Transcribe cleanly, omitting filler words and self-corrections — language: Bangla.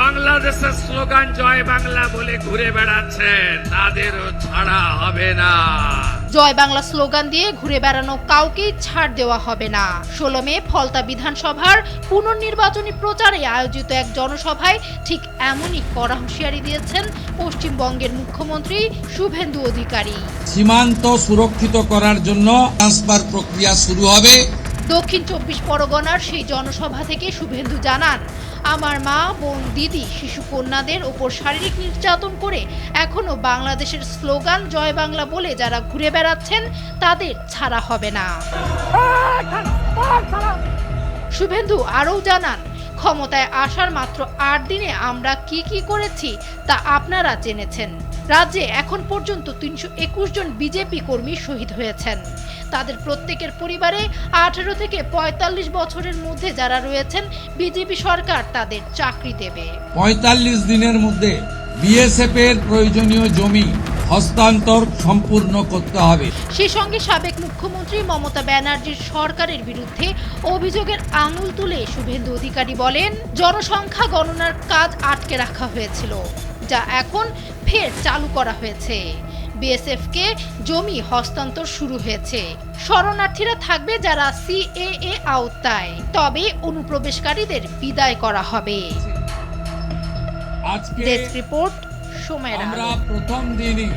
বাংলাদেশের স্লোগান জয় বাংলা বলে ঘুরে বেড়াচ্ছেন তাদেরও ছাড়া হবে না। জয় বাংলা স্লোগান দিয়ে ঘুরে বেড়ানো কাউকেই ছাড় দেওয়া হবে না। 16 মে ফলতা বিধানসভার পুনর্নির্বাচনী প্রচারে আয়োজিত এক জনসভায় ঠিক এমনই কড়া হুঁশিয়ারি দিয়েছেন পশ্চিমবঙ্গের মুখ্যমন্ত্রী শুভেন্দু অধিকারী। সীমান্ত সুরক্ষিত করার জন্য ট্রান্সফার প্রক্রিয়া শুরু হবে। দক্ষিণ 24 পরগনার সেই জনসভা থেকে শুভেন্দু জানান, আমার মা, বোন, দিদি, শিশু কন্যাদের ওপর শারীরিক নির্যাতন করে এখনো বাংলাদেশের স্লোগান জয় বাংলা বলে যারা ঘুরে বেড়াচ্ছেন তাদের ছাড়া হবে না। শুভেন্দু আরও জানান, ক্ষমতায় আসার মাত্র 8 দিনে আমরা কি করেছি তা আপনারা জেনেছেন। রাজ্যে এখন পর্যন্ত 321 জন বিজেপি কর্মী শহীদ হয়েছেন। তাদের প্রত্যেকের পরিবারে 18 থেকে 45 বছরের মধ্যে যারা রয়েছেন বিজেপি সরকার তাদের চাকরি দেবে। 45 দিনের মধ্যে বিএসএফ এর প্রয়োজনীয় জমি হস্তান্তর সম্পূর্ণ করতে হবে। সেই সঙ্গে সাবেক মুখ্যমন্ত্রী মমতা ব্যানার্জির সরকারের বিরুদ্ধে অভিযোগের আঙুল তুলে শুভেন্দু অধিকারী বলেন, জনসংখ্যা গণনার কাজ আটকে রাখা হয়েছিল, যা এখন ফের চালু করা হয়েছে। বিএসএফকে জমি হস্তান্তর শুরু হয়েছে। শরণার্থীরা থাকবে যারা সিএএ আওতায়, তবে অনুপ্রবেশকারীদের বিদায় করা হবে। আজকে ডেস্ক রিপোর্ট, সময়ের আলো। আমরা প্রথম দিনই